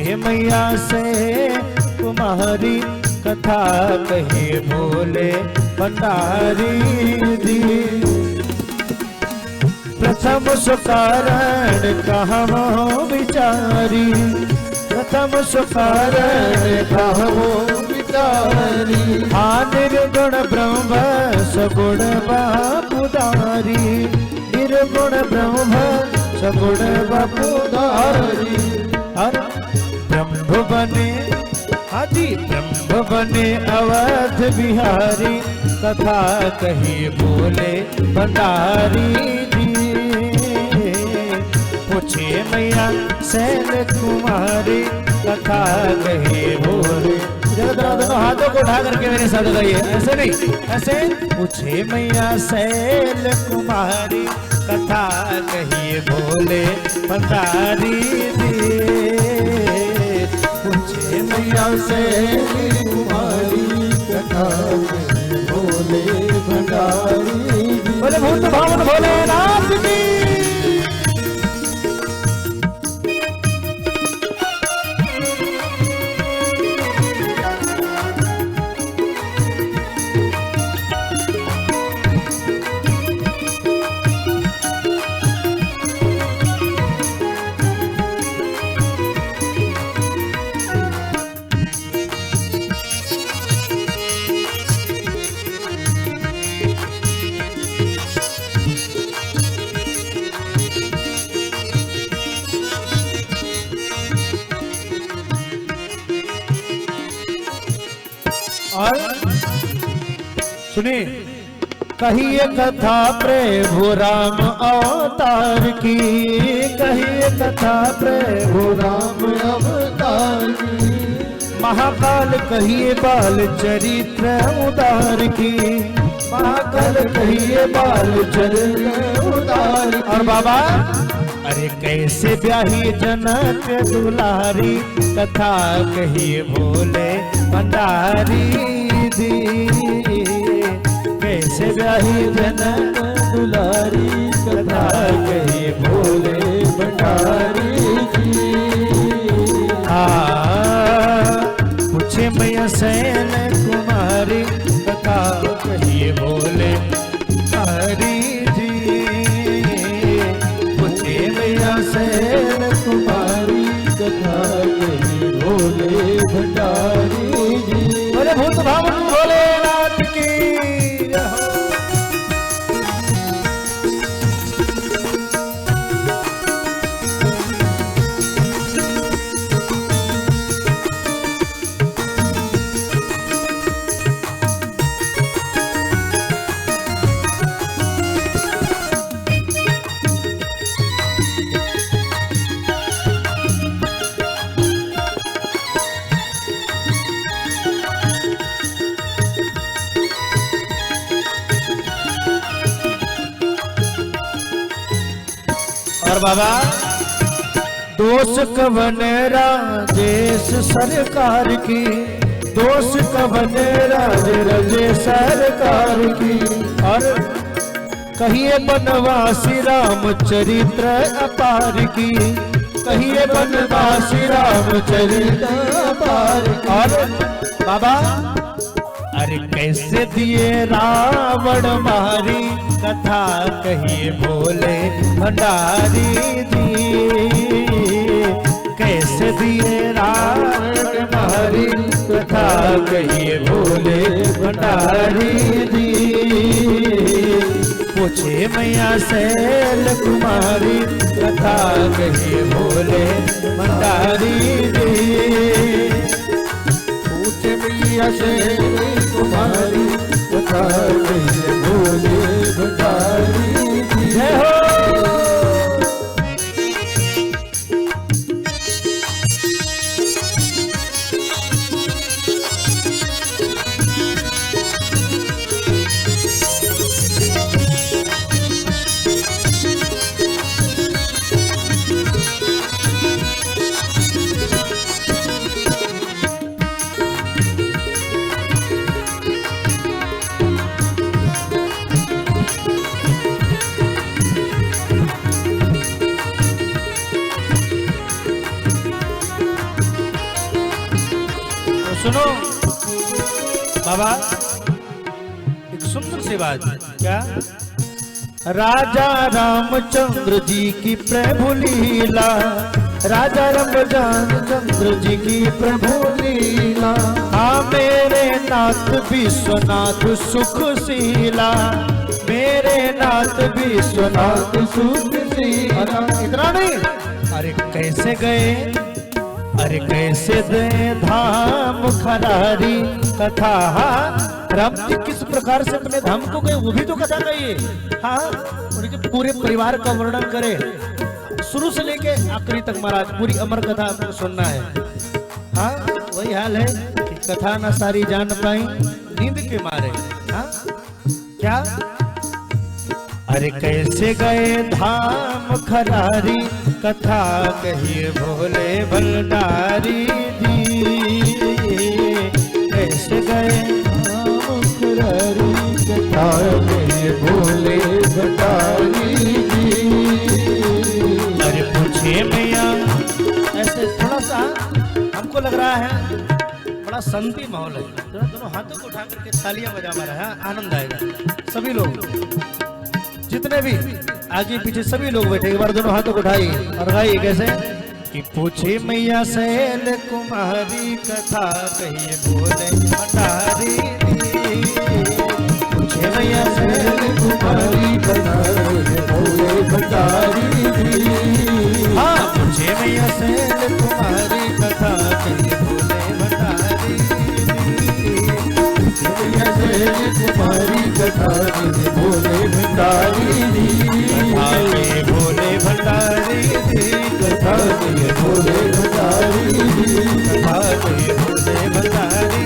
पूछे मैया से तुम्हारी कथा कहे बोले भंडारी जी। प्रथम सुकारण कहमो विचारी, प्रथम सुकारण कहमो विचारी। निर्गुण ब्रह्म सगुण बापुदारी, निर्गुण ब्रह्म सगुण बापुदारी। और ब्रह्म बने हाजी ब्रह्म बने अवध बिहारी, कथा कही बोले भंडारी जी। पूछे मैया शैल कुमारी, कथा कही बोले। दोनों हाथों को उठा करके मेरे साथ गाइए, ऐसे नहीं, ऐसे। पूछे मैया शैल कुमारी, कथा कही बोले भंडारी जी। पूछे मैया शैल कुमारी, कथा कही बोले भंडारी जी। बोले भूत भावन भोलेनाथ की। और सुनिए, कहिए कथा प्रभु राम अवतार की, कहिए कथा प्रभु राम अवतार की। महाकाल कहिए बाल चरित्र उदार की, महाकाल कहिए बाल चरित्र उदार। और बाबा अरे कैसे ब्याही जनक दुलारी, कथा कहिए बोले भंडारी जी। कैसे ब्याही जनक दुलारी, कथा कहिए बोले भंडारी जी। पूछे मैया शैल कुमारी, कथा कहिए बोले भंडारी जी। पूछे मैया शैल कुमारी, कथा कहिए बोले भंडारी जी। बोले भूत भावन भोलेनाथ की। और बाबा दोष कवन राजेश सरकार की, दोष कवन राजेश सरकार की। और कहिए बनवासी राम चरित्र अपार की, कहिए बनवासी राम चरित्र अपार। और बाबा अरे कैसे दिए रावण मारी, कथा कहिए बोले भंडारी जी। कैसे दिए रावण मारी, कथा कहिए बोले भंडारी जी। पूछे मैया शैल कुमारी, कथा कहिए बोले भंडारी जी। पूछे मैया शैल कुमारी, कथा कहिए बोले भंडारी जी। जय हो। सुनो बाबा, एक सुंदर सी बात। क्या? राजा रामचंद्र जी की प्रभु लीला, राजा रामचंद्र जी की प्रभु लीला। हाँ मेरे नाथ विश्वनाथ सुखशीला, मेरे नाथ विश्वनाथ सुखशीला। इतना नहीं, अरे कैसे गए, अरे कैसे दे धाम खरारी कथा। राम जी किस प्रकार से अपने धाम को गए वो भी तो कथा कहिए। हाँ, उनके पूरे परिवार का वर्णन करे शुरू से लेके आखिरी तक महाराज, पूरी अमर कथा आपको सुनना है। हाँ वही हाल है कि कथा न सारी जान पाई नींद के मारे। हाँ क्या? अरे कैसे गए धाम खरारी कथा कहिए भोले भंडारी जी। कैसे गए धाम खरारी कथा कहिए भोले भंडारी जी। अरे पूछे मैया, ऐसे थोड़ा सा हमको लग रहा है बड़ा संती माहौल है। दोनों हाथों को उठा करके तालियां बजा मारा है, आनंद आएगा। सभी लोग जितने भी आगे पीछे सभी लोग बैठे, एक बार दोनों हाथों को उठाइए और गाइए। कैसे कि पूछे मैया शैल कुमारी कथा कहिए भोले भंडारी। पूछे मैया शैल कुमारी कथा कहिए भोले भंडारी। हाँ पूछे मैया शैल कुमारी कथा कहिए भोले भंडारी। कुमारी कथा कहिए भोले भंडारी। कथा कहिए भोले भंडारी, कथा कहिए भोले भंडारी, कथा कहिए भोले भंडारी,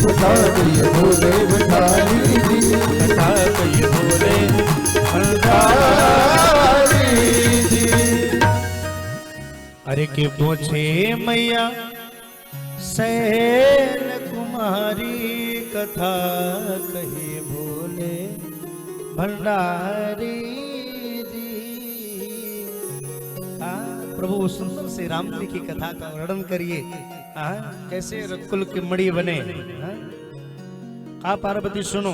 कथा कहिए भोले भंडारी, कथा कहिए भोले भंडारी। अरे के पूछे मैया शैल कुमारी कथा कहिए भोले भंडारी जी। प्रभु सुंदर से राम जी की कथा का वर्णन करिए। कैसे रकुल के मणि बने। पार्वती सुनो,